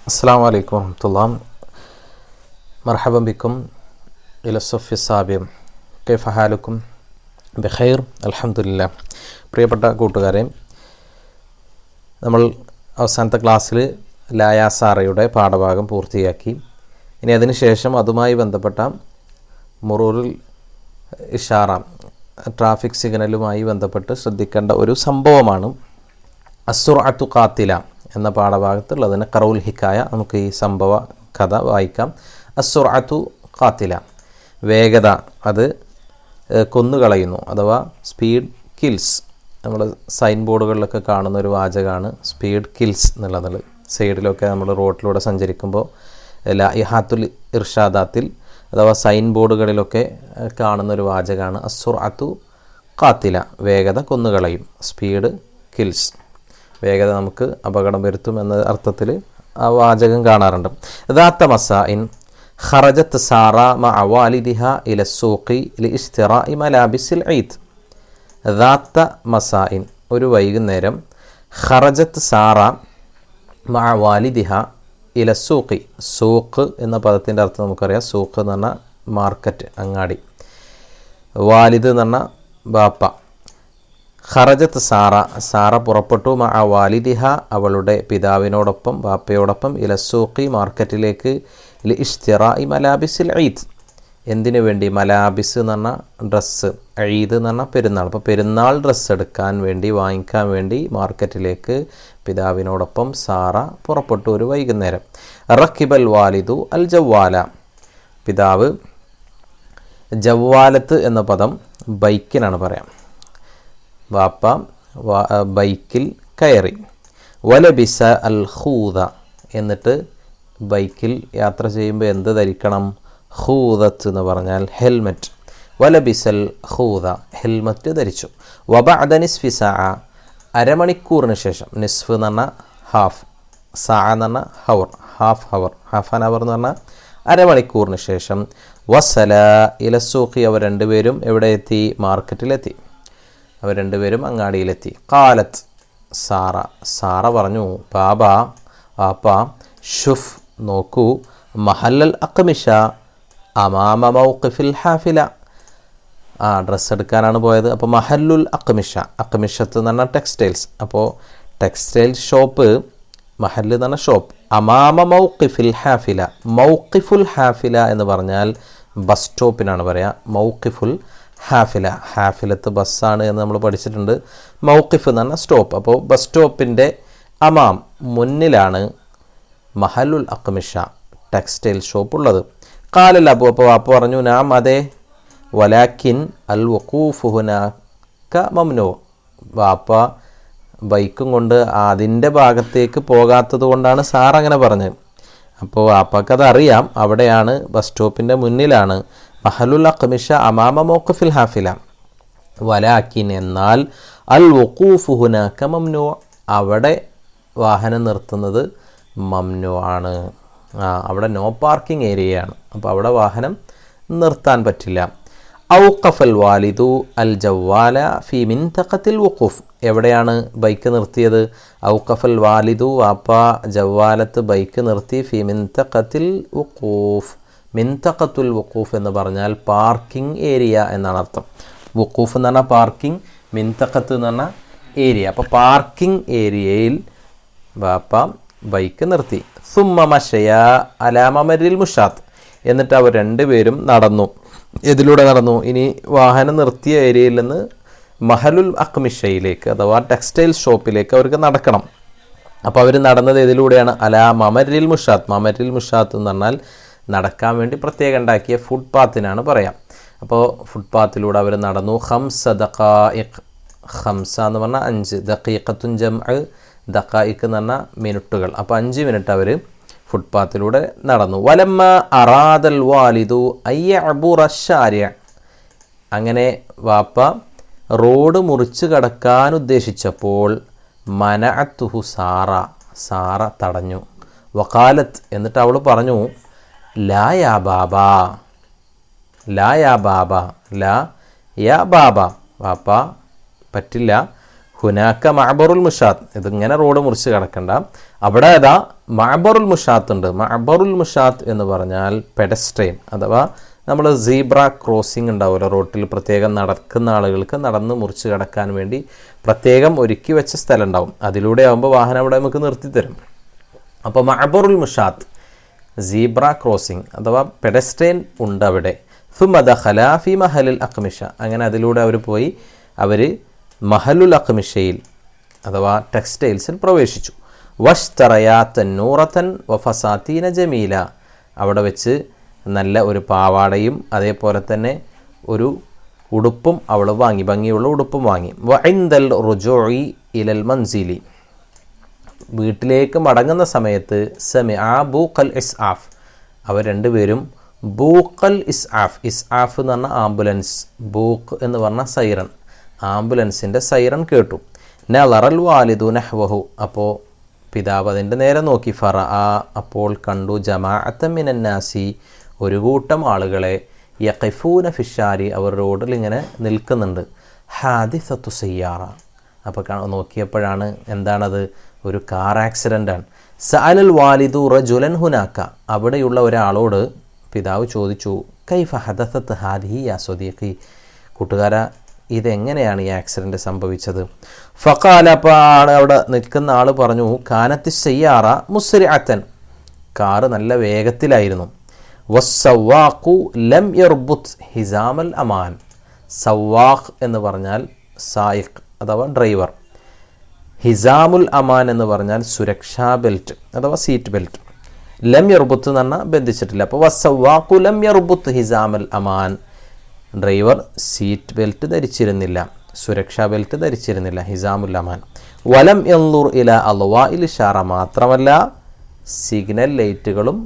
السلام عليكم ورحمة الله. مرحبا بكم إلى الصف السابع. كيف حالكم؟ بخير الحمد لله. പ്രിയപ്പെട്ട കൂട്ടുകാരെ, നമ്മൾ അവസാനത്തെ ക്ലാസ്സിൽ ലായാസാറയുടെ പാഠഭാഗം പൂർത്തിയാക്കി. ഇനി അതിനുശേഷം അതുമായി ബന്ധപ്പെട്ട മുറൂറുൽ ഇഷാറ, ട്രാഫിക് സിഗ്നലുമായി ബന്ധപ്പെട്ട് ശ്രദ്ധിക്കേണ്ട ഒരു സംഭവമാണ് അസ്സുർഅത്തു ഖാത്തില എന്ന പാഠഭാഗത്തുള്ളതിന് ഖറൗൽ ഹിക്കായ. നമുക്ക് ഈ സംഭവ കഥ വായിക്കാം. അസ്സുർഅത്തു ഖാത്തില, വേഗത അത് കൊന്നുകളയുന്നു, അഥവാ സ്പീഡ് കിൽസ്. നമ്മൾ സൈൻ ബോർഡുകളിലൊക്കെ കാണുന്ന ഒരു വാചകമാണ് സ്പീഡ് കിൽസ് എന്നുള്ളത്. സൈഡിലൊക്കെ നമ്മൾ റോഡിലൂടെ സഞ്ചരിക്കുമ്പോൾ ലായിഹാത്തുൽ ഇർഷാദാത്തിൽ അഥവാ സൈൻ ബോർഡുകളിലൊക്കെ കാണുന്നൊരു വാചകമാണ് അസ്സുർഅത്തു ഖാത്തില, വേഗത കൊന്നുകളയും, സ്പീഡ് കിൽസ്, വേഗത നമുക്ക് അപകടം വരുത്തും എന്ന അർത്ഥത്തിൽ ആ വാചകം കാണാറുണ്ട്. ദാത്ത മസാഇൻ ഖറജത്ത് സാറ മഅ വാലിദിഹ ഇല സൂഖി ലിഇശ്തിറാഇ മലാബിസിൽ ഈദ്. ദാത്ത മസാഇൻ, ഒരു വൈകുന്നേരം, ഖറജത്ത് സാറ മഅ വാലിദിഹ ഇല സൂഖി. സൂഖ് എന്ന പദത്തിൻ്റെ അർത്ഥം നമുക്കറിയാം. സൂഖ് എന്ന് പറഞ്ഞാൽ മാർക്കറ്റ്, അങ്ങാടി. വാലിദ് എന്ന് പറഞ്ഞാൽ ബാപ്പ. ഖറജത്ത് സാറ, സാറ പുറപ്പെട്ടു, മഅ വാലിദിഹ അവളുടെ പിതാവിനോടൊപ്പം, ബാപ്പയോടൊപ്പം, ഇലസൂഖി മാർക്കറ്റിലേക്ക്, ലിഇശ്തിറാഇ മലാബിസിൽ ഈദ് എന്തിനു വേണ്ടി? മലാബിസ് എന്ന് പറഞ്ഞാൽ ഡ്രസ്സ്, ഈദ് എന്ന് പറഞ്ഞാൽ പെരുന്നാൾ. അപ്പോൾ പെരുന്നാൾ ഡ്രസ്സ് എടുക്കാൻ വേണ്ടി, വാങ്ങിക്കാൻ വേണ്ടി മാർക്കറ്റിലേക്ക് പിതാവിനോടൊപ്പം സാറ പുറപ്പെട്ടു ഒരു വൈകുന്നേരം. റക്കിബൽ വാലിദു അൽ ജവ്വാല, പിതാവ് ജവ്വാലത്ത് എന്ന പദം ബൈക്കിനാണ് പറയാം. വാപ്പ ബൈക്കിൽ കയറി. വലബിസ അൽ ഖൂദ, എന്നിട്ട് ബൈക്കിൽ യാത്ര ചെയ്യുമ്പോൾ എന്ത് ധരിക്കണം? ഖൂദത്ത് എന്ന് പറഞ്ഞാൽ ഹെൽമറ്റ്. വലബിസൽ ഖൂദ, ഹെൽമറ്റ് ധരിച്ചു. വബഅദ നിസ്ഫി സഅ, അരമണിക്കൂറിന് ശേഷം. നിസ്ഫ് എന്ന് പറഞ്ഞാൽ ഹാഫ്, സഅ എന്ന് പറഞ്ഞാൽ hour, half hour, half an hour എന്ന് പറഞ്ഞാൽ അരമണിക്കൂറിന് ശേഷം. വസല ഇല സൂഖി, അവർ രണ്ടുപേരും എവിടെ എത്തി? മാർക്കറ്റിലെത്തി. അവർ രണ്ടുപേരും അങ്ങാടിയിലെത്തി. ഖാലത്ത് സാറ, സാറ പറഞ്ഞു, ബാബാ വാപ്പ, ഷുഫ് നോക്കൂ, മഹല്ലൽ അഖ്മിഷ അമാമ മൗഖിഫിൽ ഹാഫില. ഡ്രസ്സ് എടുക്കാനാണ് പോയത്. അപ്പോൾ മഹല്ലുൽ അഖ്മിഷ, അഖ്മിഷത്ത് എന്ന് പറഞ്ഞാൽ ടെക്സ്റ്റൈൽസ്. അപ്പോൾ ടെക്സ്റ്റൈൽ ഷോപ്പ്, മഹല്ല് എന്ന് പറഞ്ഞാൽ ഷോപ്പ്. അമാമ മൗഖിഫിൽ ഹാഫില, മൗഖിഫുൽ ഹാഫില എന്ന് പറഞ്ഞാൽ ബസ് സ്റ്റോപ്പിനാണ് പറയുക. മൗഖിഫുൽ ഹാഫില, ഹാഫിലത്ത് ബസ്സാണ് എന്ന് നമ്മൾ പഠിച്ചിട്ടുണ്ട്. മൗഖിഫ് എന്ന് പറഞ്ഞാൽ സ്റ്റോപ്പ്. അപ്പോൾ ബസ് സ്റ്റോപ്പിൻ്റെ അമാം, മുന്നിലാണ് മഹലുൽ അഖ്മിഷ, ടെക്സ്റ്റൈൽ ഷോപ്പ് ഉള്ളത്. ഖാലൽ അബു, അപ്പോൾ വാപ്പ പറഞ്ഞു, നാം അതെ. വലാക്കിൻ അൽ വഖൂഫു ഹുനാക മംനൂ, വാപ്പ ബൈക്കും കൊണ്ട് അതിൻ്റെ ഭാഗത്തേക്ക് പോകാത്തത് കൊണ്ടാണ് സാർ അങ്ങനെ പറഞ്ഞത്. അപ്പോൾ വാപ്പക്കത് അറിയാം, അവിടെയാണ് ബസ് സ്റ്റോപ്പിൻ്റെ മുന്നിലാണ് മഹലുൽ അഖ്മിഷ അമാമ മൗഖിഫിൽ ഹാഫില. വലാക്കിൻ എന്നാൽ അൽ വഖൂഫു ഹുനാക മംനൂ, അവിടെ വാഹനം നിർത്തുന്നത് മംനൂ ആണ്. അവിടെ നോ പാർക്കിംഗ് ഏരിയയാണ്. അപ്പോൾ അവിടെ വാഹനം നിർത്താൻ പറ്റില്ല. ഔഖഫൽ വാലിദു അൽ ജവ്വാല ഫി മിൻതഖത്തിൽ വഖൂഫ്, എവിടെയാണ് ബൈക്ക് നിർത്തിയത്? ഔഖഫൽ വാലിദു, വാപ്പ ജവ്വാലത്ത് ബൈക്ക് നിർത്തി, ഫി മിൻതഖത്തിൽ വഖൂഫ്. മിൻതഖത്തുൽ വഖൂഫ് എന്ന് പറഞ്ഞാൽ പാർക്കിംഗ് ഏരിയ എന്നാണ് അർത്ഥം. വഖൂഫ് എന്ന് പറഞ്ഞാൽ പാർക്കിംഗ്, മിൻതഖത്ത് എന്ന് പറഞ്ഞാൽ ഏരിയ. അപ്പോൾ പാർക്കിംഗ് ഏരിയയിൽ വാപ്പ ബൈക്ക് നിർത്തി. സുമ്മ മശയ അലാ മമരിൽ മുഷാത്ത്, എന്നിട്ട് അവർ രണ്ടുപേരും നടന്നു. ഇതിലൂടെ നടന്നു? ഇനി വാഹനം നിർത്തിയ ഏരിയയിൽ നിന്ന് മഹലുൽ അഖ്മിഷയിലേക്ക്, അഥവാ ടെക്സ്റ്റൈൽ ഷോപ്പിലേക്ക് അവർക്ക് നടക്കണം. അപ്പോൾ അവർ നടന്നത് ഇതിലൂടെയാണ്? അലാ മമരിൽ മുഷാത്ത്. മമരിൽ മുഷാത്ത് എന്ന് പറഞ്ഞാൽ നടക്കാൻ വേണ്ടി പ്രത്യേകം ഉണ്ടാക്കിയ ഫുട്പാത്തിനാണ് പറയാം. അപ്പോൾ ഫുട്പാത്തിലൂടെ അവർ നടന്നു. ഖംസ ദഖായിഖ്, ഖംസ എന്ന് പറഞ്ഞാൽ 5, ദഖീഖത്തുൻ ജംഅ്, ദഖായിഖ് എന്ന് പറഞ്ഞാൽ മിനിറ്റുകൾ. അപ്പോൾ 5 മിനിറ്റ് അവർ ഫുട്പാത്തിലൂടെ നടന്നു. വലമ്മ അറാദൽ വാലിദു അയ്യഅബുറ ശാരിഅ, അങ്ങനെ വാപ്പ റോഡ് മുറിച്ച് കടക്കാൻ ഉദ്ദേശിച്ചപ്പോൾ മനഅത്തുഹു സാറ, സാറ തടഞ്ഞു. വഖാലത്ത്, എന്നിട്ട് അവൾ പറഞ്ഞു, ലാ യാ ബാബ, ലാ യാ ബാബ, ലാ യാ ബാബ, വാപ്പ പറ്റില്ല. ഹുനാക്ക മഅബറുൽ മുഷാത്ത്, ഇതിങ്ങനെ റോഡ് മുറിച്ച് കിടക്കണ്ട, അവിടെ ഏതാ മഅബറുൽ മുഷാത്ത് ഉണ്ട്. മഅബറുൽ മുഷാത്ത് എന്ന് പറഞ്ഞാൽ പെഡസ്ട്രെയിൻ അഥവാ നമ്മൾ സീബ്ര ക്രോസിംഗ് ഉണ്ടാവുമല്ലോ, റോട്ടിൽ പ്രത്യേകം നടക്കുന്ന ആളുകൾക്ക് നടന്ന് മുറിച്ച് കിടക്കാൻ വേണ്ടി പ്രത്യേകം ഒരുക്കി വെച്ച സ്ഥലം ഉണ്ടാവും. അതിലൂടെ ആകുമ്പോൾ വാഹനം അവിടെ നമുക്ക് നിർത്തിത്തരും. അപ്പോൾ മഅബറുൽ മുഷാത്ത് സീബ്ര ക്രോസിംഗ് അഥവാ പെഡസ്ട്രെയിൻ ഉണ്ട് അവിടെ. സുമ്മ ദഖല ഫി മഹലുൽ അഖ്മിഷ, അങ്ങനെ അതിലൂടെ അവർ പോയി അവർ മഹലുൽ അഖ്മിഷയിൽ അഥവാ ടെക്സ്റ്റൈൽസിൽ പ്രവേശിച്ചു. വഷ്തറയാ തന്നൂറത്തൻ വഫസാത്തീന ജമീല, അവിടെ വെച്ച് നല്ല ഒരു പാവാടയും അതേപോലെ തന്നെ ഒരു ഉടുപ്പും അവൾ വാങ്ങി, ഭംഗിയുള്ള ഉടുപ്പും വാങ്ങി. വഇൻദൽ റുജൂഇ ഇലൽ മൻസിലി, വീട്ടിലേക്ക് മടങ്ങുന്ന സമയത്ത് സമിഅ ബൂഖൽ ഇസ്ആഫ്, അവർ രണ്ടുപേരും ബൂഖൽ ഇസ്ആഫ്, ഇസ്ആഫ് എന്ന് പറഞ്ഞാൽ ആംബുലൻസ്, ബൂഖ് എന്ന് പറഞ്ഞാൽ സൈറൻ, ആംബുലൻസിൻ്റെ സൈറൻ കേട്ടു. നളറൽ വാലിദു നഹ്വഹു, അപ്പോൾ പിതാവ് അതിൻ്റെ നേരെ നോക്കി. ഫറഅ, അപ്പോൾ കണ്ടു ജമാഅത്തൻ മിനന്നാസി, ഒരു കൂട്ടം ആളുകളെ യഖിഫൂന ഫിഷാരി, അവർ റോഡിൽ ഇങ്ങനെ നിൽക്കുന്നുണ്ട്. ഹാദിസത്തു സയ്യാറ, അപ്പോൾ നോക്കിയപ്പോഴാണ് എന്താണത്, ഒരു കാർ ആക്സിഡൻ്റാണ്. സഅലൽ വാലിദു റജുലൻ ഹുനാക്ക, അവിടെയുള്ള ഒരാളോട് പിതാവ് ചോദിച്ചു, കൈഫ ഹദസത്ത് ഹാദിഹി യാ സ്വദീഖി, കൂട്ടുകാരാ ഇതെങ്ങനെയാണ് ഈ ആക്സിഡൻറ്റ് സംഭവിച്ചത്? ഫഖാല, അപ്പോൾ അവിടെ നിൽക്കുന്ന ആൾ പറഞ്ഞു, കാനത്തി സയ്യാറ മുസ്രിഅത്തൻ, കാറ് നല്ല വേഗത്തിലായിരുന്നു. വസ്സവാഖു ലം യർബുത്ത് ഹിസാമൽ അമാൻ, സവാഖ് എന്ന് പറഞ്ഞാൽ സായിഖ് അഥവാ ഡ്രൈവർ, ഹിസാമുൽ അമാൻ എന്ന് പറഞ്ഞാൽ സുരക്ഷാ ബെൽറ്റ് അഥവാ സീറ്റ് ബെൽറ്റ്. ലം യർബുത്ത് എന്ന് പറഞ്ഞാൽ ബന്ധിച്ചിട്ടില്ല. അപ്പോൾ വസ്സവാഖു ലം യർബുത്ത് ഹിസാമൽ അമാൻ, ഡ്രൈവർ സീറ്റ് ബെൽറ്റ് ധരിച്ചിരുന്നില്ല, സുരക്ഷാ ബെൽറ്റ് ധരിച്ചിരുന്നില്ല, ഹിസാമുൽ അമാൻ. വലം യൻളുർ ഇല അൽവാഇൽ ഇഷാറ, മാത്രമല്ല സിഗ്നൽ ലൈറ്റുകളും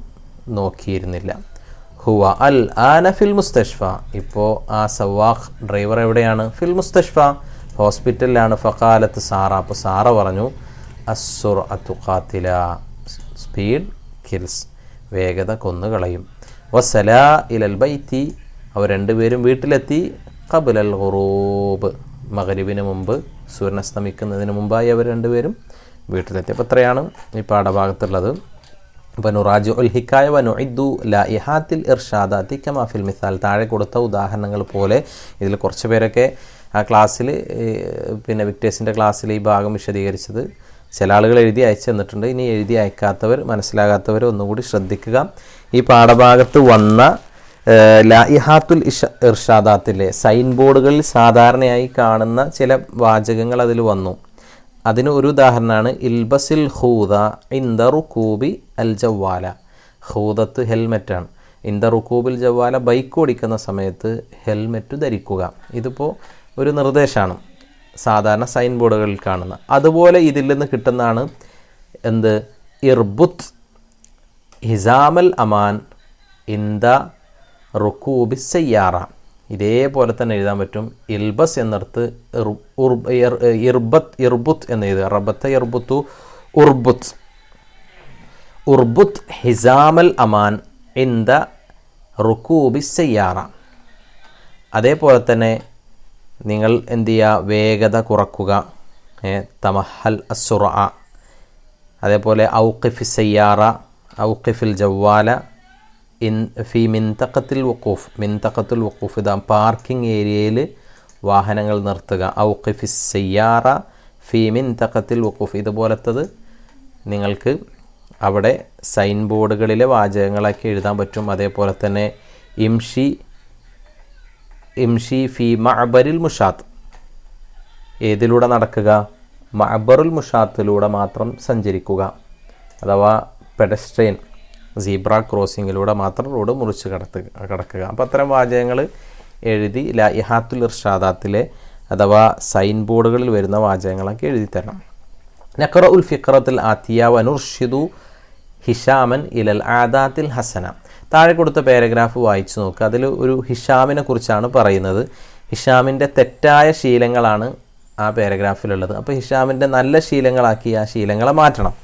നോക്കിയിരുന്നില്ല. ഹുവ അൽ ആന ഫിൽ മുസ്തഷ്ഫ, ഇപ്പോൾ ആ സവാഖ് ഡ്രൈവർ എവിടെയാണ്? ഫിൽ മുസ്തഷ്ഫ, ഹോസ്പിറ്റലിലാണ്. ഫഖാലത്ത് സാറ, അപ്പോൾ സാറ പറഞ്ഞു, അസ്സുർഅതു ഖാതില, സ്പീഡ് കിൽസ്, വേഗത കൊന്നുകളയും. വസലാ ഇലൽ ബൈത്തി, അവർ രണ്ടുപേരും വീട്ടിലെത്തി. ഖബ്ലൽ ഖുറൂബ്, മഗ്രിബിന് മുമ്പ്, സൂര്യൻ അസ്തമിക്കുന്നതിന് മുമ്പായി അവർ രണ്ടുപേരും വീട്ടിലെത്തി. അപ്പോൾ ഇത്രയാണ് ഈ പാഠഭാഗത്തുള്ളത്. അപ്പോൾ നുറാജു ഉൽ ഹിക്കായ വനുഇദ്ദു ലായിഹാത്തിൽ ഇർഷാദാത്തി കമാ ഫിൽ മിസാൽ, താഴെ കൊടുത്ത ഉദാഹരണങ്ങൾ പോലെ ഇതിൽ കുറച്ച് പേരൊക്കെ ആ ക്ലാസ്സിൽ പിന്നെ വിക്ടേഴ്സിൻ്റെ ക്ലാസ്സിൽ ഈ ഭാഗം വിശദീകരിച്ചത് ചില ആളുകൾ എഴുതി അയച്ചു തന്നിട്ടുണ്ട്. ഇനി എഴുതി അയക്കാത്തവർ, മനസ്സിലാകാത്തവർ ഒന്നുകൂടി ശ്രദ്ധിക്കുക. ഈ പാഠഭാഗത്ത് വന്ന ലായിഹാത്തുൽ ഇർഷാദാത്തിലെ സൈൻ ബോർഡുകളിൽ സാധാരണയായി കാണുന്ന ചില വാചകങ്ങൾ അതിൽ വന്നു. അതിന് ഒരു ഉദാഹരണമാണ് ഇൽബസിൽ ഖൂദ ഇന്ദ റുക്കൂബി അൽ ജവാല, ഖൂദത്ത് ഹെൽമെറ്റാണ്, ഇന്ദ റുക്കൂബിൽ ജവാല, ബൈക്ക് ഓടിക്കുന്ന സമയത്ത് ഹെൽമെറ്റ് ധരിക്കുക. ഇതിപ്പോൾ ഒരു നിർദ്ദേശമാണ് സാധാരണ സൈൻ ബോർഡുകളിൽ കാണുന്ന. അതുപോലെ ഇതിൽ നിന്ന് കിട്ടുന്നതാണ് എന്ത്, ഇർബുത്ത് ഹിസാമൽ അമാൻ ഇന്ദ റുക്കൂബി സയ്യാറ, ഇതേപോലെ തന്നെ എഴുതാൻ പറ്റും. ഇൽബസ് എന്നിടത്ത് ഇർബുത്ത് എന്ന് എഴുതുക, റബത്ത ഇർബുത്തു ഉർബുത്ത്, ഉർബുത്ത് ഹിസാമൽ അമാൻ ഇന്ദ റുക്കൂബി സയ്യാറ. അതേപോലെ തന്നെ നിങ്ങൾ എന്ത് ചെയ്യുക, വേഗത കുറക്കുക, തമഹൽ അസുറ. അതേപോലെ ഔഖിഫി സയ്യാറ, ഔഖിഫിൽ ജവാല ഫി മിൻതഖത്തിൽ വഖൂഫ്, മിൻതഖത്തുൽ വഖൂഫ്, ഇതാ പാർക്കിംഗ് ഏരിയയിൽ വാഹനങ്ങൾ നിർത്തുക. ഔഖിഫി സയ്യാറ ഫി മിൻതഖത്തിൽ വഖൂഫ്, ഇതുപോലത്തത് നിങ്ങൾക്ക് അവിടെ സൈൻ ബോർഡുകളിലെ വാചകങ്ങളൊക്കെ എഴുതാൻ പറ്റും. അതേപോലെ തന്നെ ഇംഷി ഫി മഅബരിൽ മുഷാത്ത്, ഏതിലൂടെ നടക്കുക, മഅബറുൽ മുഷാത്തിലൂടെ മാത്രം സഞ്ചരിക്കുക, അഥവാ പെഡസ്ട്രെയിൻ സീബ്ര ക്രോസിങ്ങിലൂടെ മാത്രം റോഡ് മുറിച്ച് കടക്കുക. അപ്പോൾ അത്തരം വാചകങ്ങൾ എഴുതി ലായിഹാത്തുൽ ഇർഷാദാത്തിലെ അഥവാ സൈൻ ബോർഡുകളിൽ വരുന്ന വാചകങ്ങളൊക്കെ എഴുതി തരണം. നഖറ ഉൽ ഫിഖറത്തുൽ ആത്തിയ വനുർഷിദു ഹിഷാമൻ ഇലൽ ആദാത്തിൽ ഹസന, താഴെ കൊടുത്ത പാരഗ്രാഫ് വായിച്ചു നോക്കുക. അതിൽ ഒരു ഹിഷാമിനെ കുറിച്ചാണ് പറയുന്നത്. ഹിഷാമിൻ്റെ തെറ്റായ ശീലങ്ങളാണ് ആ പാരഗ്രാഫിലുള്ളത്. അപ്പോൾ ഹിഷാമിൻ്റെ നല്ല ശീലങ്ങളാക്കി ആ ശീലങ്ങളെ മാറ്റണം.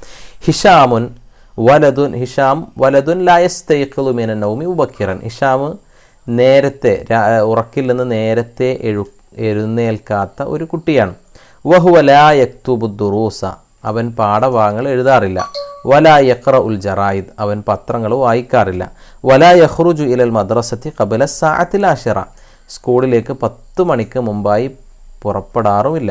ഹിഷാമുൻ വലതുൻ ലായസ്തൈഖിളു മിനൻ നൗമി മുബക്കിറൻ, ഹിഷാം നേരത്തെ ഉറക്കിൽ നിന്ന് നേരത്തെ എഴുന്നേൽക്കാത്ത ഒരു കുട്ടിയാണ്. വഹുവ ലാ യക്തുബു ദുറൂസ, അവൻ പാഠഭാഗങ്ങൾ എഴുതാറില്ല. വലാ യഖ്റഉൽ ജറായിദ്, അവൻ പത്രങ്ങൾ വായിക്കാറില്ല. വലാ യഖ്റുജു ഇലൽ മദ്രസത്തി ഖബല സഅത്തിൽ ആശിറ, സ്കൂളിലേക്ക് 10 മണിക്ക് മുമ്പായി പുറപ്പെടാറുമില്ല.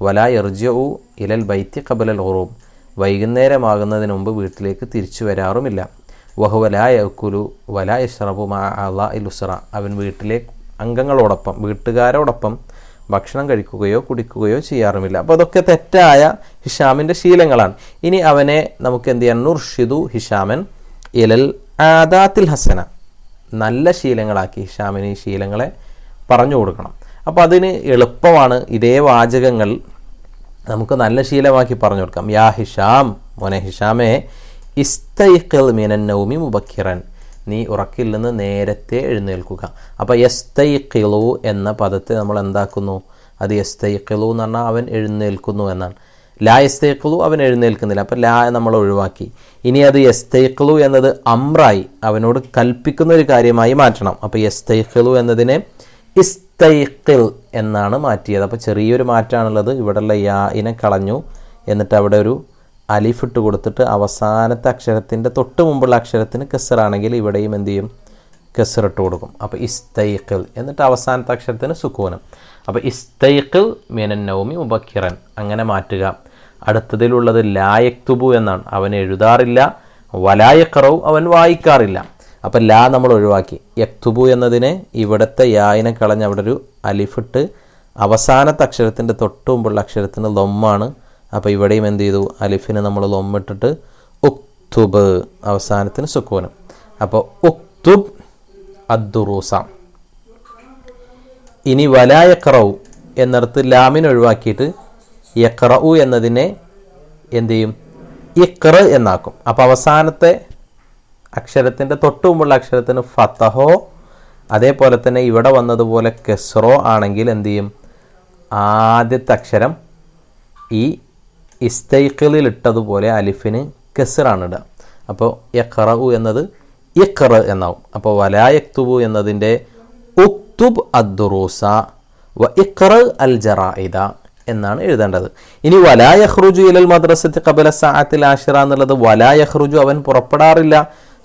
വലാ യർജിഉ ഇലൽ ബൈത്തി ഖബലൽ ഖുറൂബ്, വൈകുന്നേരമാകുന്നതിന് മുമ്പ് വീട്ടിലേക്ക് തിരിച്ചു വരാറുമില്ല. വഹുവ ലാ യഅ്കുലു വലാ യശ്റബു മഅ അഅ്ളാഇൽ ഉസ്റ, അവൻ വീട്ടിലെ അംഗങ്ങളോടൊപ്പം വീട്ടുകാരോടൊപ്പം ഭക്ഷണം കഴിക്കുകയോ കുടിക്കുകയോ ചെയ്യാറുമില്ല. അപ്പോൾ അതൊക്കെ തെറ്റായ ഹിഷാമിൻ്റെ ശീലങ്ങളാണ്. ഇനി അവനെ നമുക്ക് എന്ത് ചെയ്യാൻ? നുർഷിദു ഹിഷാമൻ ഇലൽ ആദാത്തിൽ ഹസന, നല്ല ശീലങ്ങളാക്കി ഹിഷാമിന് ഈ ശീലങ്ങളെ പറഞ്ഞു കൊടുക്കണം. അപ്പോൾ അതിന് എളുപ്പമാണ്. ഇതേ വാചകങ്ങൾ നമുക്ക് നല്ല ശീലമാക്കി പറഞ്ഞു കൊടുക്കാം. യാ ഹിഷാം, മോനെ ഹിഷാമേ, ഇസ്തൈഖിൽ മിനൻ നൗമി മുബക്കിറൻ, നീ ഉറക്കിൽ നിന്ന് നേരത്തെ എഴുന്നേൽക്കുക. അപ്പോൾ യസ്തൈഖിലു എന്ന പദത്തെ നമ്മൾ എന്താക്കുന്നു? അത് യസ്തൈഖിലു എന്ന് പറഞ്ഞാൽ അവൻ എഴുന്നേൽക്കുന്നു എന്നാണ്. ലാ യസ്തൈഖിലു, അവൻ എഴുന്നേൽക്കുന്നില്ല. അപ്പോൾ ലാ നമ്മൾ ഒഴിവാക്കി. ഇനി അത് യസ്തൈഖിലു എന്നത് അമ്രായി, അവനോട് കൽപ്പിക്കുന്ന ഒരു കാര്യമായി മാറ്റണം. അപ്പോൾ യസ്തൈഖിലു എന്നതിനെ ഇസ്തൈഖിൽ എന്നാണ് മാറ്റിയത്. അപ്പോൾ ചെറിയൊരു മാറ്റമാണുള്ളത്. ഇവിടെയുള്ള യാഇനെ കളഞ്ഞു, എന്നിട്ട് അവിടെ ഒരു അലിഫിട്ട് കൊടുത്തിട്ട് അവസാനത്തെ അക്ഷരത്തിൻ്റെ തൊട്ട് മുമ്പുള്ള അക്ഷരത്തിന് കെസറാണെങ്കിൽ ഇവിടെയും എന്ത് ചെയ്യും? കെസറിട്ട് കൊടുക്കും. അപ്പോൾ ഇസ്തൈഖിൽ, എന്നിട്ട് അവസാനത്തെ അക്ഷരത്തിന് സുക്കൂനം. അപ്പോൾ ഇസ്തൈഖിൽ മിനൻ നൗമി മുബക്കിറൻ, അങ്ങനെ മാറ്റുക. അടുത്തതിലുള്ളത് ലാ യക്തുബു എന്നാണ്, അവൻ എഴുതാറില്ല. വലാ യഖ്റഉ, അവൻ വായിക്കാറില്ല. അപ്പം ലാ നമ്മൾ ഒഴിവാക്കി. യക്തുബു എന്നതിനെ ഇവിടുത്തെ യായിനെ കളഞ്ഞ് അവിടെ ഒരു അലിഫിട്ട് അവസാനത്തെ അക്ഷരത്തിൻ്റെ തൊട്ട് മുമ്പുള്ള അക്ഷരത്തിന് ലൊമ്മാണ്. അപ്പോൾ ഇവിടെയും എന്ത് ചെയ്തു? അലിഫിന് നമ്മൾ ലൊമ്മിട്ടിട്ട് ഉക്തുബ്, അവസാനത്തിന് സുക്കൂനം. അപ്പോൾ ഉക്തുബ് അദ്ദുറൂസ. ഇനി വലാ യഖ്റഉ എന്നിടത്ത് ലാമിന് ഒഴിവാക്കിയിട്ട് യഖ്റഉ എന്നതിനെ എന്ത് ചെയ്യും? ഇഖ്റ എന്നാക്കും. അപ്പോൾ അവസാനത്തെ അക്ഷരത്തിൻ്റെ തൊട്ട് മുമ്പുള്ള അക്ഷരത്തിന് ഫതഹോ, അതേപോലെ തന്നെ ഇവിടെ വന്നതുപോലെ കെസ്റോ ആണെങ്കിൽ എന്ത് ചെയ്യും? ആദ്യത്തെ അക്ഷരം ഈ ഇസ്തൈഖിലിൽ ഇട്ടതുപോലെ അലിഫിന് കെസ്റാണ് ഇടുക. അപ്പോൾ യഖ്റഉ എന്നത് ഇഖ്റ എന്നാവും. അപ്പോൾ വലാ യക്തുബു എന്നതിൻ്റെ ഉക്തുബ് അദ്ദുറൂസ വ ഇഖ്റ അൽ ജറായിദ എന്നാണ് എഴുതേണ്ടത്. ഇനി വലാ യഖ്റുജു ഇലൽ മദ്രസത്തി ഖബല സഅത്തിൽ ആശിറ എന്നുള്ളത് വലാ യഖ്റുജു, അവൻ പുറപ്പെടാറില്ല,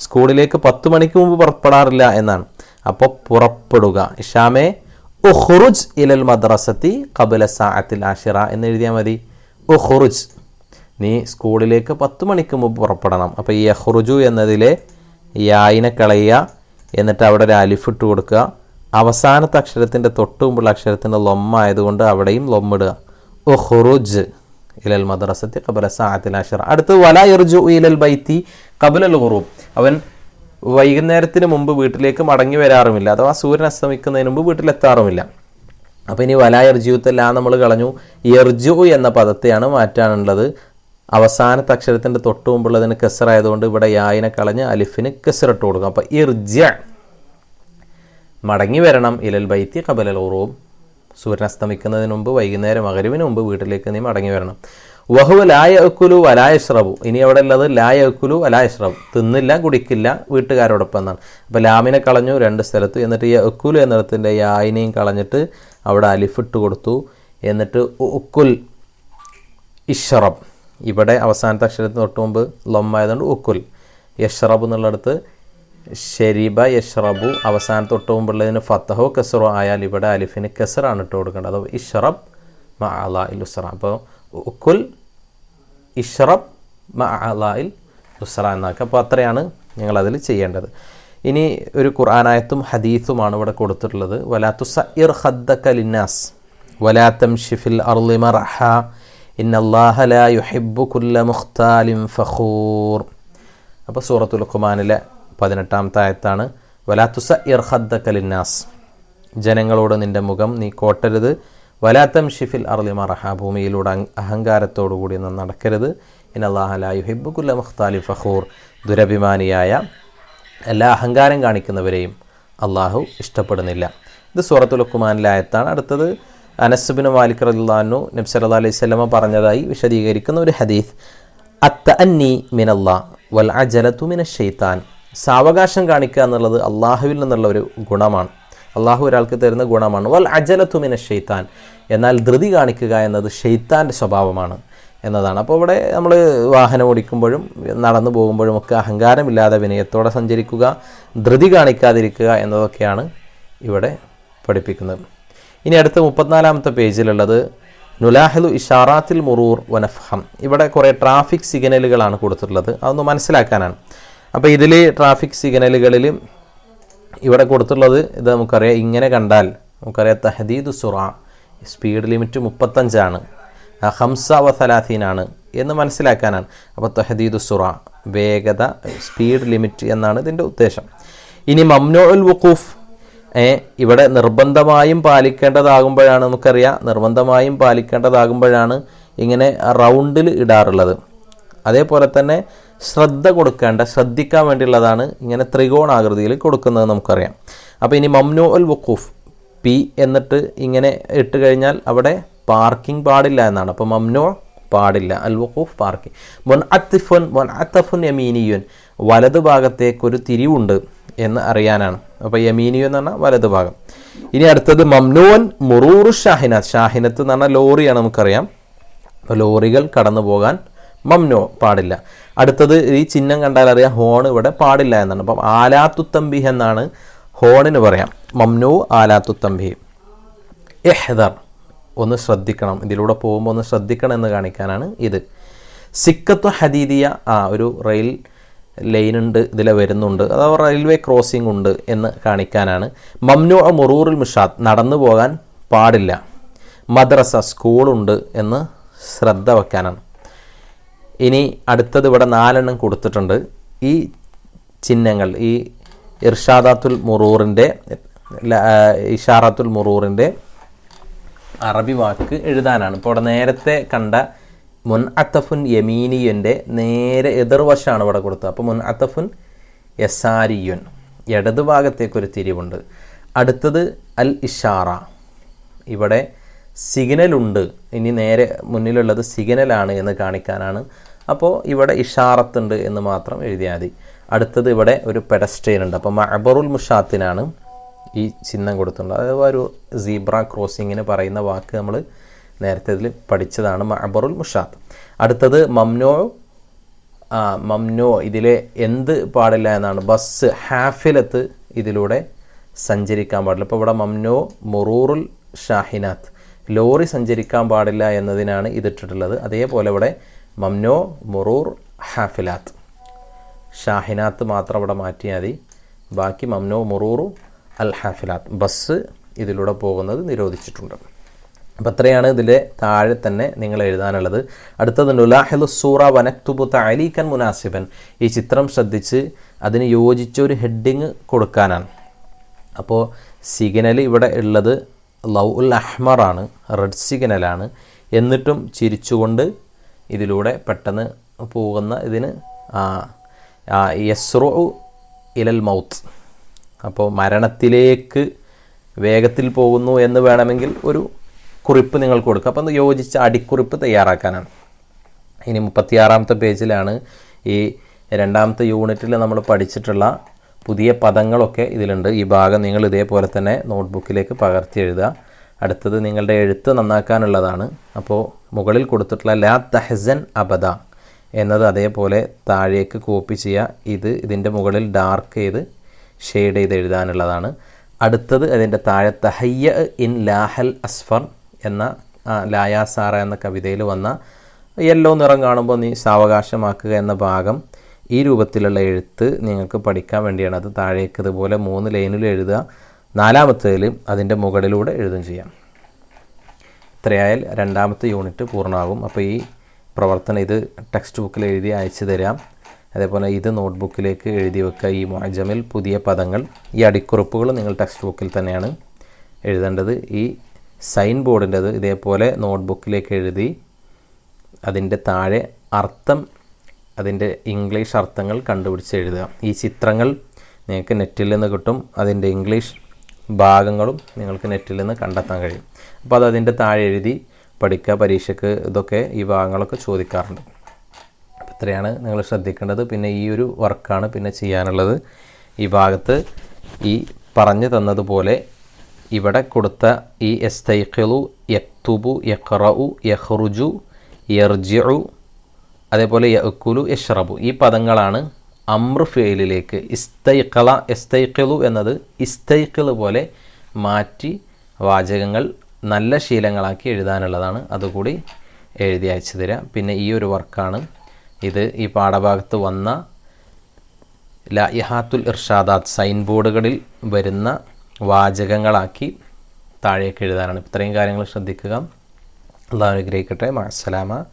സ്കൂളിലേക്ക് 10 മണിക്ക് മുമ്പ് പുറപ്പെടാറില്ല എന്നാണ്. അപ്പോൾ പുറപ്പെടുക. ഹിഷാമേ ഉഖ്റുജ് ഇലൽ മദ്രസത്തി ഖബല സഅത്തിൽ ആശിറ എന്ന് എഴുതിയാൽ മതി. ഉഖ്റുജ്, നീ സ്കൂളിലേക്ക് 10 മണിക്ക് മുമ്പ് പുറപ്പെടണം. അപ്പോൾ ഈ യഖ്റുജു എന്നതിലെ യായിനെ കളയുക, എന്നിട്ട് അവിടെ ഒരു അലിഫിട്ട് കൊടുക്കുക. അവസാനത്തെ അക്ഷരത്തിൻ്റെ തൊട്ട് മുമ്പുള്ള അക്ഷരത്തിൻ്റെ ലൊമ്മായതുകൊണ്ട് അവിടെയും ലൊമ്മിടുക. ഉഖ്റുജ് ഇലൽ മദ്രസത്തി ഖബല സഅത്തിൽ ആശിറ. അടുത്ത് വലാ യർജു ഇലൽ ബൈത്തി ഖബലൽ ഖുറൂബ്, അവൻ വൈകുന്നേരത്തിന് മുമ്പ് വീട്ടിലേക്ക് മടങ്ങി വരാറുമില്ല, അഥവാ സൂര്യൻ അസ്തമിക്കുന്നതിന് മുമ്പ് വീട്ടിലെത്താറുമില്ല. അപ്പോൾ ഇനി വലാ യർജിയുത്തല്ല നമ്മൾ കളഞ്ഞു. യർജു എന്ന പദത്തെയാണ് മാറ്റാനുള്ളത്. അവസാനത്തെ അക്ഷരത്തിൻ്റെ തൊട്ട് മുമ്പുള്ളതിന് കെസറായതുകൊണ്ട് ഇവിടെ യായിനെ കളഞ്ഞ് അലിഫിന് കെസറിട്ട് കൊടുക്കും. അപ്പോൾ ഇർജ, മടങ്ങി വരണം. ഇലൽ ബൈത്തി ഖബലൽ ഖുറൂബ്, സൂര്യൻ അസ്തമിക്കുന്നതിന് മുമ്പ് വൈകുന്നേരം മഗ്‌രിബിന് മുമ്പ് വീട്ടിലേക്ക് നീ മടങ്ങി വരണം. വഹുവ ലാ യഅ്കുലു വലാ യശ്റബു, ഇനി അവിടെ ഉള്ളത് ലാ യഅ്കുലു വലാ യശ്റബു, തിന്നില്ല കുടിക്കില്ല വീട്ടുകാരോടൊപ്പം എന്നാണ്. അപ്പോൾ ലാമിനെ കളഞ്ഞു 2 സ്ഥലത്ത്, എന്നിട്ട് യഅ്കുലു എന്നിടത്തിൻ്റെ യായിനെയും കളഞ്ഞിട്ട് അവിടെ അലിഫിട്ട് കൊടുത്തു. എന്നിട്ട് ഉക്കുൽ ഇഷ്റബ്, ഇവിടെ അവസാനത്തെ അക്ഷരത്തിന് തൊട്ട് മുമ്പ് ലൊമ്മായതുകൊണ്ട് ഉക്കുൽ. യഷ്റബ് എന്നുള്ളിടത്ത് ഷെരീബ യഷ്റബു, അവസാനത്തെ തൊട്ട് മുമ്പുള്ളതിന് ഫത്തഹോ കെസറോ ആയാൽ ഇവിടെ അലിഫിന് കെസറാണ് ഇട്ട് കൊടുക്കേണ്ടത്. അപ്പോൾ ഇഷ്റബ് മഅഅ്ളാഇൽ ഉസ്റ, അപ്പോൾ ഉക്കുൽ ഇഷ്റബ് മഅഅ്ളാഇൽ ഉസ്റ എന്നാക്കുക. അപ്പോൾ അത്രയാണ് ഞങ്ങളതിൽ ചെയ്യേണ്ടത്. ഇനി ഒരു ഖുർആനായത്തും ഹദീസുമാണ് ഇവിടെ കൊടുത്തിട്ടുള്ളത്. വലാ തുസഇർ ഖദ്ദക ലിന്നാസ് വലാ തംശി ഫിൽ അർളി മർഹ ഇന്നല്ലാഹ ലാ യുഹിബ്ബു കുല്ല മുഖ്താലിൻ ഫഖൂർ. അപ്പോൾ സൂറത്തുൽ ലുഖ്മാനിലെ 18ാമത്തെ ആയത്താണ്. വലാ തുസഇർ ഖദ്ദക ലിന്നാസ്, ജനങ്ങളോട് നിൻ്റെ മുഖം നീ കോട്ടരുത്. വലാ തംശി ഫിൽ അർളി മർഹ, ഭൂമിയിലൂടെ അഹങ്കാരത്തോടു കൂടി നടക്കരുത്. ഇന്നല്ലാഹ ലാ യുഹിബ്ബു കുല്ല മുഖ്താലിൻ ഫഖൂർ, ദുരഭിമാനിയായ എല്ലാ അഹങ്കാരം കാണിക്കുന്നവരെയും അള്ളാഹു ഇഷ്ടപ്പെടുന്നില്ല. ഇത് സൂറത്തുൽ ലുഖ്മാനിലെ ആയത്താണ്. അടുത്തത് അനസ് ബിൻ മാലിക് റളിയല്ലാഹു അൻഹു നബി സല്ലല്ലാഹു അലൈഹി വസല്ലം പറഞ്ഞതായി വിശദീകരിക്കുന്ന ഒരു ഹദീസ്. അത്തഅന്നി മിനല്ലാഹ് വൽ അജലതു മിനശ് ശൈത്താൻ, സാവകാശം കാണിക്കുക എന്നുള്ളത് അള്ളാഹുവിൽ നിന്നുള്ള ഒരു ഗുണമാണ്. അള്ളാഹു ഒരാൾക്ക് തരുന്ന ഗുണമാണ്. വൽ അജലത്തു മിനശ് ശൈത്താൻ, എന്നാൽ ധൃതി കാണിക്കുക എന്നത് ഷെയ്ത്താൻ്റെ സ്വഭാവമാണ് എന്നതാണ്. അപ്പോൾ ഇവിടെ നമ്മൾ വാഹനം ഓടിക്കുമ്പോഴും നടന്നു പോകുമ്പോഴും ഒക്കെ അഹങ്കാരമില്ലാതെ വിനയത്തോടെ സഞ്ചരിക്കുക, ധൃതി കാണിക്കാതിരിക്കുക എന്നതൊക്കെയാണ് ഇവിടെ പഠിപ്പിക്കുന്നത്. ഇനി അടുത്ത 34-ാമത്തെ പേജിലുള്ളത് നുലാഹിലു ഇഷാറാത്തിൽ മുറൂർ വനഫഹം. ഇവിടെ കുറേ ട്രാഫിക് സിഗ്നലുകളാണ് കൊടുത്തിട്ടുള്ളത്, അതൊന്ന് മനസ്സിലാക്കാനാണ്. അപ്പോൾ ഇതിൽ ട്രാഫിക് സിഗ്നലുകളിൽ ഇവിടെ കൊടുത്തിട്ടുള്ളത് ഇത് നമുക്കറിയാം, ഇങ്ങനെ കണ്ടാൽ നമുക്കറിയാം തഹദീദു സുറ, സ്പീഡ് ലിമിറ്റ് 35 ഹംസ വ 30 എന്ന് മനസ്സിലാക്കാനാണ്. അപ്പോൾ തഹദീദു സുറ, വേഗത, സ്പീഡ് ലിമിറ്റ് എന്നാണ് ഇതിൻ്റെ ഉദ്ദേശം. ഇനി മംനൂഉൽ വുഖൂഫ്, ഇവിടെ നിർബന്ധമായും പാലിക്കേണ്ടതാകുമ്പോഴാണ്, നമുക്കറിയാം നിർബന്ധമായും പാലിക്കേണ്ടതാകുമ്പോഴാണ് ഇങ്ങനെ റൗണ്ടിൽ ഇടാറുള്ളത്. അതേപോലെ തന്നെ ശ്രദ്ധിക്കാൻ വേണ്ടിയുള്ളതാണ് ഇങ്ങനെ ത്രികോണാകൃതിയിൽ കൊടുക്കുന്നത് നമുക്കറിയാം. അപ്പോൾ ഇനി മംനൂഉൽ വുഖൂഫ്, പി എന്നിട്ട് ഇങ്ങനെ ഇട്ട് കഴിഞ്ഞാൽ അവിടെ പാർക്കിംഗ് പാടില്ല എന്നാണ്. അപ്പോൾ മംനൂ പാടില്ല, അൽ വുഖൂഫ് പാർക്കിംഗ്. മുൻഅത്തഫുൻ യമീനിയുൻ, വലതു ഭാഗത്തേക്കൊരു തിരിവുണ്ട് എന്ന് അറിയാനാണ്. അപ്പോൾ യമീനിയു എന്ന് പറഞ്ഞാൽ വലതു ഭാഗം. ഇനി അടുത്തത് മംനൂൻ മുറൂറു ഷാഹിനത്ത്, ഷാഹിനത്ത് എന്ന് പറഞ്ഞാൽ ലോറിയാണ് നമുക്കറിയാം. അപ്പോൾ ലോറികൾ കടന്നു പോകാൻ മംനൂ പാടില്ല. അടുത്തത് ഈ ചിഹ്നം കണ്ടാൽ അറിയാം ഹോൺ ഇവിടെ പാടില്ല എന്നാണ്. അപ്പം ആലാത്തു തംബീഹ് എന്നാണ് ഹോണിന് പറയാം. മംനൂ ആലാത്തു തംബീഹ്. ഇഹ്ദർ, ഒന്ന് ശ്രദ്ധിക്കണം, ഇതിലൂടെ പോകുമ്പോൾ ഒന്ന് ശ്രദ്ധിക്കണം എന്ന് കാണിക്കാനാണ് ഇത്. സിക്കത്തു ഹദീദിയ, ഒരു റെയിൽ ലൈൻ ഉണ്ട്, ഇതിലെ വരുന്നുണ്ട്, അഥവാ റെയിൽവേ ക്രോസിംഗ് ഉണ്ട് എന്ന് കാണിക്കാനാണ്. മംനൂ മുറൂറുൽ മുഷാത്ത്, നടന്നു പോകാൻ പാടില്ല. മദ്രസ, സ്കൂളുണ്ട് എന്ന് ശ്രദ്ധ വെക്കാനാണ്. ഇനി അടുത്തത് ഇവിടെ 4 കൊടുത്തിട്ടുണ്ട്. ഈ ചിഹ്നങ്ങൾ ഈ ഇർഷാദാത്തുൽ മുറൂറിൻ്റെ അറബി വാക്ക് എഴുതാനാണ്. ഇപ്പോൾ ഇവിടെ നേരത്തെ കണ്ട മുൻഅത്തഫുൻ യമീനിയുൻ്റെ നേരെ എതിർവശമാണ് ഇവിടെ കൊടുത്തത്. അപ്പോൾ മുൻഅത്തഫുൻ യസാരിയുൻ, ഇടതുഭാഗത്തേക്കൊരു തിരിവുണ്ട്. അടുത്തത് അൽ ഇഷാറ, ഇവിടെ സിഗ്നലുണ്ട്, ഇനി നേരെ മുന്നിലുള്ളത് സിഗ്നലാണ് എന്ന് കാണിക്കാനാണ്. അപ്പോൾ ഇവിടെ ഇഷാറത്തുണ്ട് എന്ന് മാത്രം എഴുതിയാൽ മതി. അടുത്തത് ഇവിടെ ഒരു പെഡസ്ട്രിയൻ ഉണ്ട്, അപ്പോൾ മഅബറുൽ മുഷാത്തിനാണ് ഈ ചിഹ്നം കൊടുത്തിട്ടുണ്ട്. അതായത് ഒരു സീബ്ര ക്രോസിങ്ങിന് പറയുന്ന വാക്ക് നമ്മൾ നേരത്തെ ഇതിൽ പഠിച്ചതാണ്, മഅബറുൽ മുഷാത്ത്. അടുത്തത് മംനൂ ഇതിലെ എന്ത് പാടില്ല എന്നാണ്, ബസ്, ഹാഫിലത്ത് ഇതിലൂടെ സഞ്ചരിക്കാൻ പാടില്ല. ഇപ്പോൾ ഇവിടെ മംനൂ മുറൂറുൽ ഷാഹിനാത്ത്, ലോറി സഞ്ചരിക്കാൻ പാടില്ല എന്നതിനാണ് ഇതിട്ടിട്ടുള്ളത്. അതേപോലെ ഇവിടെ മംനൂ മുറൂർ ഹാഫിലാത്ത്, ഷാഹിനാത്ത് മാത്രം ഇവിടെ മാറ്റിയാൽ മതി. ബാക്കി മംനൂ മുറൂറു അൽ ഹാഫിലാത്ത്, ബസ് ഇതിലൂടെ പോകുന്നത് നിരോധിച്ചിട്ടുണ്ട്. അപ്പം അത്രയാണ് ഇതിലെ താഴെ തന്നെ നിങ്ങൾ എഴുതാനുള്ളത്. അടുത്തത് നുലാഹിലു സൂറ വനക്തുബു തഅലീകൻ മുനാസിബൻ, ഈ ചിത്രം ശ്രദ്ധിച്ച് അതിന് യോജിച്ചൊരു ഹെഡിങ് കൊടുക്കാനാണ്. അപ്പോൾ സിഗ്നൽ ഇവിടെ ഉള്ളത് ലൗ ഉൽ അഹ്മറാണ്, റെഡ് സിഗ്നലാണ്. എന്നിട്ടും ചിരിച്ചുകൊണ്ട് ഇതിലൂടെ പെട്ടെന്ന് പോകുന്ന ഇതിന് യസ്റു ഇലൽ മൗത്ത്, അപ്പോൾ മരണത്തിലേക്ക് വേഗത്തിൽ പോകുന്നു എന്ന് വേണമെങ്കിൽ ഒരു കുറിപ്പ് നിങ്ങൾ കൊടുക്കുക. അപ്പോൾ അത് യോജിച്ച അടിക്കുറിപ്പ് തയ്യാറാക്കാനാണ്. ഇനി 36-ാമത്തെ പേജിലാണ് ഈ 2ാമത്തെ യൂണിറ്റിൽ നമ്മൾ പഠിച്ചിട്ടുള്ള പുതിയ പദങ്ങളൊക്കെ ഇതിലുണ്ട്. ഈ ഭാഗം നിങ്ങൾ ഇതേപോലെ തന്നെ നോട്ട്ബുക്കിലേക്ക് പകർത്തി എഴുതുക. അടുത്തത് നിങ്ങളുടെ എഴുത്ത് നന്നാക്കാനുള്ളതാണ്. അപ്പോൾ മുകളിൽ കൊടുത്തിട്ടുള്ള ലാ തഹ്സൻ അബദ എന്നത് അതേപോലെ താഴേക്ക് കോപ്പി ചെയ്യുക. ഇതിൻ്റെ മുകളിൽ ഡാർക്ക് ചെയ്ത് ഷെയ്ഡ് ചെയ്ത് എഴുതാനുള്ളതാണ്. അടുത്തത് അതിൻ്റെ താഴെ തഹയ്യ ഇൻ ലാഹൽ അസ്ഫർ എന്ന ലായാസാറ എന്ന കവിതയിൽ വന്ന യെല്ലോ നിറം കാണുമ്പോൾ നീ സാവകാശമാക്കുക എന്ന ഭാഗം, ഈ രൂപത്തിലുള്ള എഴുത്ത് നിങ്ങൾക്ക് പഠിക്കാൻ വേണ്ടിയാണ്. അത് താഴേക്ക് ഇതുപോലെ 3 ലൈനിൽ എഴുതുക. 4ാമത്തേൽ അതിൻ്റെ മുകളിലൂടെ എഴുതും ചെയ്യാം. ഇത്രയായാൽ 2ാമത്തെ യൂണിറ്റ് പൂർണ്ണമാകും. അപ്പോൾ ഈ പ്രവർത്തനം ഇത് ടെക്സ്റ്റ് ബുക്കിൽ എഴുതി അയച്ചു തരാം. അതേപോലെ ഇത് നോട്ട്ബുക്കിലേക്ക് എഴുതി വെക്കുക. ഈ മുഅ്ജമിൽ പുതിയ പദങ്ങൾ, ഈ അടിക്കുറിപ്പുകൾ നിങ്ങൾ ടെക്സ്റ്റ് ബുക്കിൽ തന്നെയാണ് എഴുതേണ്ടത്. ഈ സൈൻ ബോർഡിൻ്റെത് ഇതേപോലെ നോട്ട്ബുക്കിലേക്ക് എഴുതി അതിൻ്റെ താഴെ അർത്ഥം, അതിൻ്റെ ഇംഗ്ലീഷ് അർത്ഥങ്ങൾ കണ്ടുപിടിച്ച് എഴുതുക. ഈ ചിത്രങ്ങൾ നിങ്ങൾക്ക് നെറ്റിൽ നിന്ന് കിട്ടും, അതിൻ്റെ ഇംഗ്ലീഷ് ഭാഗങ്ങളും നിങ്ങൾക്ക് നെറ്റിൽ നിന്ന് കണ്ടെത്താൻ കഴിയും. അപ്പോൾ അത് അതിൻ്റെ താഴെ എഴുതി പഠിക്കുക. പരീക്ഷയ്ക്ക് ഇതൊക്കെ ഈ ഭാഗങ്ങളൊക്കെ ചോദിക്കാറുണ്ട്. ഇത്രയാണ് നിങ്ങൾ ശ്രദ്ധിക്കേണ്ടത്. പിന്നെ ഈ ഒരു വർക്കാണ് പിന്നെ ചെയ്യാനുള്ളത്. ഈ ഭാഗത്ത് ഈ പറഞ്ഞു തന്നതുപോലെ ഇവിടെ കൊടുത്ത ഈ യസ്തൈഖിലു, യക്തുബു, യഖ്റഉ, യഖ്റുജു, യർജിഉ, അതേപോലെ യഅ്കുലു, യശ്റബു ഈ പദങ്ങളാണ് അംർ ഫിഅലിലേക്ക് യസ്തൈഖിലു എന്നത് ഇസ്തൈഖിൽ പോലെ മാറ്റി വാചകങ്ങൾ നല്ല ശീലങ്ങളാക്കി എഴുതാനുള്ളതാണ്. അതുകൂടി എഴുതി അയച്ചു തരിക. പിന്നെ ഈ ഒരു വർക്കാണ് ഇത്. ഈ പാഠഭാഗത്ത് വന്ന ലായിഹാത്തുൽ ഇർഷാദാത്ത് സൈൻ ബോർഡുകളിൽ വരുന്ന വാചകങ്ങളാക്കി താഴേക്ക് എഴുതാനാണ്. ഇത്രയും കാര്യങ്ങൾ ശ്രദ്ധിക്കുക. അല്ലാഹു അനുഗ്രഹിക്കട്ടെ. മഅസ്സലാമ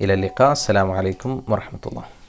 ഇലൽ ലിഖാ. അസ്സലാമു അലൈക്കും വറഹ്മത്തുള്ളാഹി.